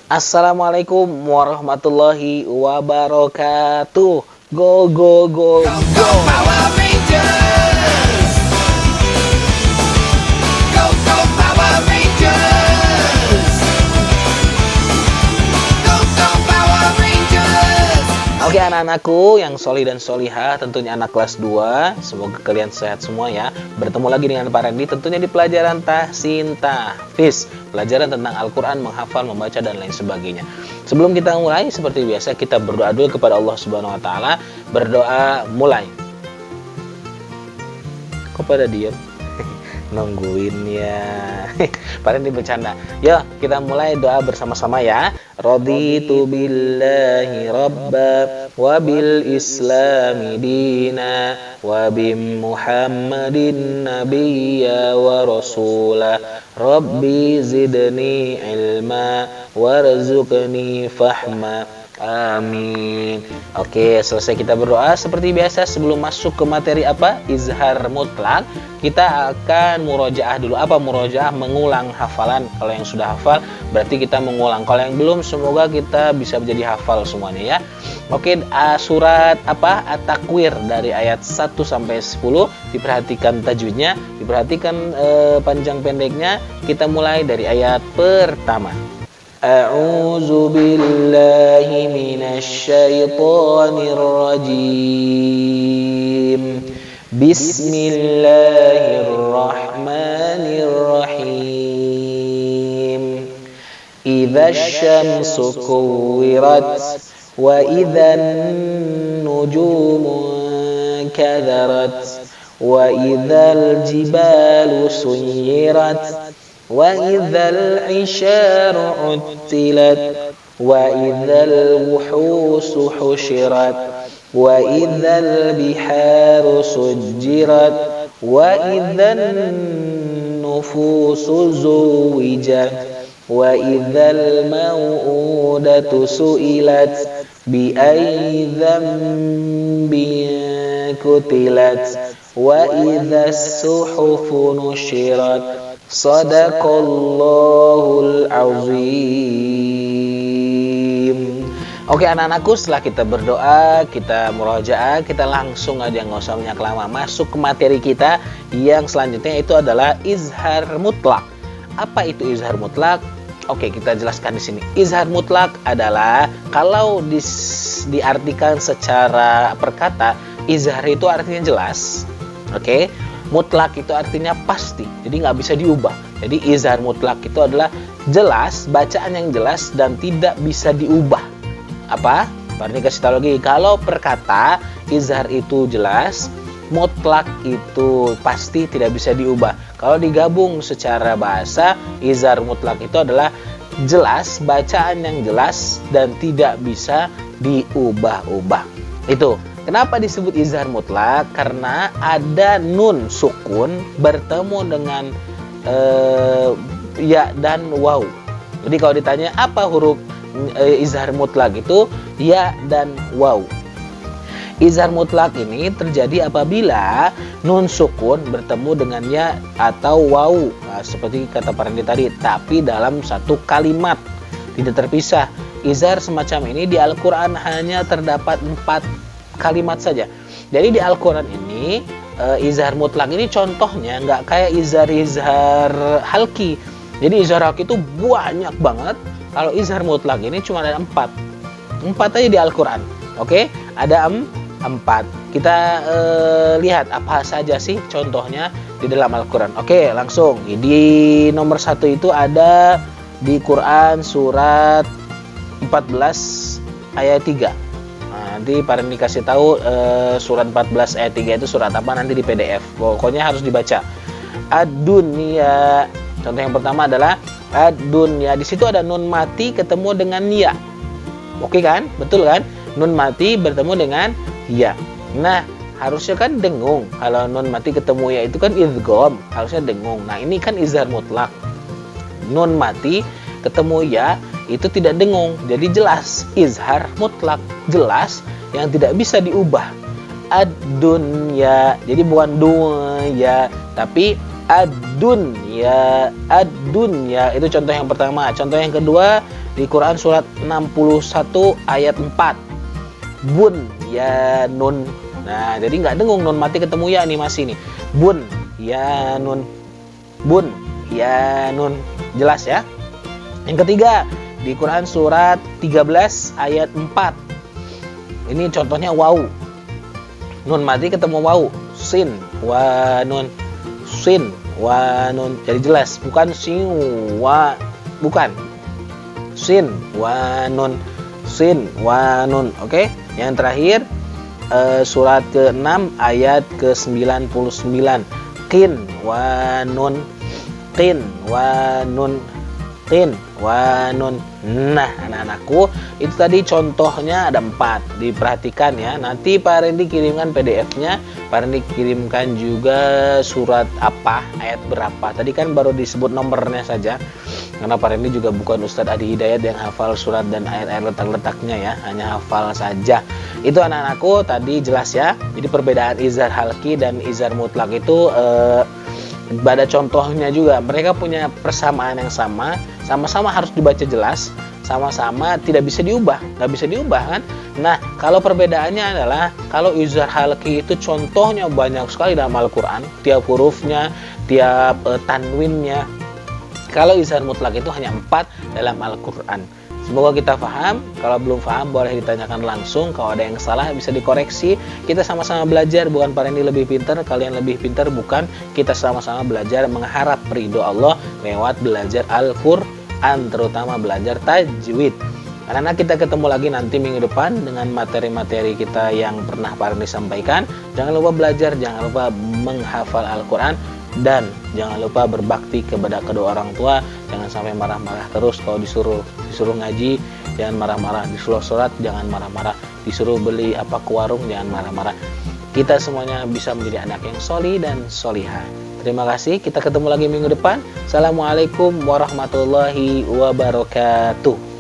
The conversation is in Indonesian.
Assalamualaikum warahmatullahi wabarakatuh. Go go go go. Power Rangers! Go Power Rangers! Go Power Rangers! Oke anak-anakku yang solih dan solihah, tentunya anak kelas 2. Semoga kalian sehat semua ya. Bertemu lagi dengan Pak Randy tentunya di pelajaran Tahsin Tahfiz, pelajaran tentang Al-Quran, menghafal, membaca, dan lain sebagainya. Sebelum kita mulai, seperti biasa kita berdoa dulu kepada Allah Subhanahu Wa Taala. Berdoa mulai. Kok pada diam? Nungguin ya. Pak Randy bercanda. Yuk kita mulai doa bersama-sama ya. Raditu billahi rabba wa bil islami dina wa bi muhammadin nabiyya wa rasulah. Rabbi zidni ilma warzuqni fahma. Amin. Oke, selesai kita berdoa. Seperti biasa sebelum masuk ke materi apa? Izhar mutlak, kita akan murojaah dulu. Apa murojaah? Mengulang hafalan. Kalau yang sudah hafal berarti kita mengulang. Kalau yang belum, semoga kita bisa menjadi hafal semuanya ya. Oke, surat apa? At-Takwir dari ayat 1 sampai 10. Diperhatikan tajwidnya, diperhatikan panjang pendeknya. Kita mulai dari ayat pertama. A'udzu billahi minasy syaithanir rajim. Bismillahirrahmanirrahim. Idzasy syamsu kuwirat wa idzan nujumu kadarat wa idzal jibalu suyirat وَإِذَا الْعِشَارُ عُطِّلَتْ وَإِذَا الْوُحُوشُ حُشِرَتْ وَإِذَا الْبِحَارُ سُجِّرَتْ وَإِذَا النُّفُوسُ زُوِّجَتْ وَإِذَا الْمَوْءُودَةُ سُئِلَتْ بِأَيِّ ذَنبٍ قُتِلَتْ وَإِذَا الصُّحُفُ نُشِرَتْ Sadaqallahul azim. Oke anak-anakku, setelah kita berdoa, kita murojaah, kita langsung aja nggak usah banyak lama masuk ke materi kita yang selanjutnya, itu adalah izhar mutlak. Apa itu izhar mutlak? Oke, kita jelaskan di sini. Izhar mutlak adalah kalau diartikan secara perkata, izhar itu artinya jelas. Oke. Mutlak itu artinya pasti, jadi nggak bisa diubah. Jadi izhar mutlak itu adalah jelas, bacaan yang jelas dan tidak bisa diubah. Apa? Pak Randy kasih tahu lagi. Kalau perkata izhar itu jelas, mutlak itu pasti tidak bisa diubah. Kalau digabung secara bahasa, izhar mutlak itu adalah jelas, bacaan yang jelas dan tidak bisa diubah-ubah. Itu. Kenapa disebut izhar mutlak? Karena ada nun sukun bertemu dengan ya dan waw. Jadi kalau ditanya apa huruf izhar mutlak, itu ya dan waw. Izhar mutlak ini terjadi apabila nun sukun bertemu dengan ya atau waw. Nah, seperti kata Pak Randy tadi, tapi dalam satu kalimat, tidak terpisah. Izhar semacam ini di Al-Quran hanya terdapat 4 kalimat saja. Jadi di Al-Quran ini izhar mutlak ini contohnya nggak kayak izhar halki. Jadi izhar halki itu banyak banget. Kalau izhar mutlak ini cuma ada 4 aja di Al-Quran. Oke, ada 4. Kita lihat apa saja sih contohnya di dalam Al-Quran. Oke, langsung di nomor 1 itu ada di Quran surat 14 ayat 3. Nanti Pak Randy kasih tahu surat 14 ayat 3 itu surat apa nanti di PDF. Pokoknya harus dibaca. Ad-dunya. Contoh yang pertama adalah ad-dunya. Di situ ada nun mati ketemu dengan ya. Oke kan? Betul kan? Nun mati bertemu dengan ya. Nah, harusnya kan dengung. Kalau nun mati ketemu ya itu kan idgham, harusnya dengung. Nah, ini kan izhar mutlak. Nun mati ketemu ya itu tidak dengung, jadi jelas. Izhar mutlak, jelas, yang tidak bisa diubah. Ad-dunya, jadi bukan dunya, tapi ad-dunya. Ad-dunya itu contoh yang pertama. Contoh yang kedua di Quran surat 61 ayat 4. Bun ya nun. Nah, jadi nggak dengung, nun mati ketemu ya nih masih nih. Bun ya nun. Bun ya nun. Jelas ya? Yang ketiga, di Quran surat 13 ayat 4. Ini contohnya waw. Nun mati ketemu waw. Sin wa nun. Sin wa nun. Jadi jelas, bukan sin wa, bukan. Sin wa nun. Sin wa nun. Oke? Yang terakhir surat ke-6 ayat ke-99. Qin wa nun. Qin wa nun. Qin wa nun. Nah, anak-anakku, itu tadi contohnya ada 4. Diperhatikan ya. Nanti Pak Randy kirimkan PDF-nya. Pak Randy kirimkan juga surat apa, ayat berapa. Tadi kan baru disebut nomornya saja. Karena Pak Randy juga bukan Ustadz Adi Hidayat yang hafal surat dan ayat-ayat letak-letaknya ya. Hanya hafal saja. Itu anak-anakku tadi jelas ya. Jadi perbedaan izhar halki dan izhar mutlak itu pada contohnya juga mereka punya persamaan yang sama, sama-sama harus dibaca jelas, sama-sama tidak bisa diubah, nggak bisa diubah kan. Nah, kalau perbedaannya adalah kalau izhar halki itu contohnya banyak sekali dalam Al-Quran, tiap hurufnya, tiap tanwinnya. Kalau izhar mutlak itu hanya 4 dalam Al-Quran. Semoga kita paham. Kalau belum paham boleh ditanyakan langsung. Kalau ada yang salah bisa dikoreksi. Kita sama-sama belajar. Bukan Pak Randy lebih pintar, kalian lebih pintar, bukan. Kita sama-sama belajar mengharap ridho Allah lewat belajar Al-Quran, terutama belajar tajwid. Karena kita ketemu lagi nanti minggu depan dengan materi-materi kita yang pernah Pak Randy sampaikan. Jangan lupa belajar, jangan lupa menghafal Al-Quran, dan jangan lupa berbakti kepada kedua orang tua. Jangan sampai marah-marah terus kalau disuruh ngaji, jangan marah-marah. Disuruh sholat, jangan marah-marah. Disuruh beli apa ke warung, jangan marah-marah. Kita semuanya bisa menjadi anak yang sholih dan sholihah. Terima kasih, kita ketemu lagi minggu depan. Assalamualaikum warahmatullahi wabarakatuh.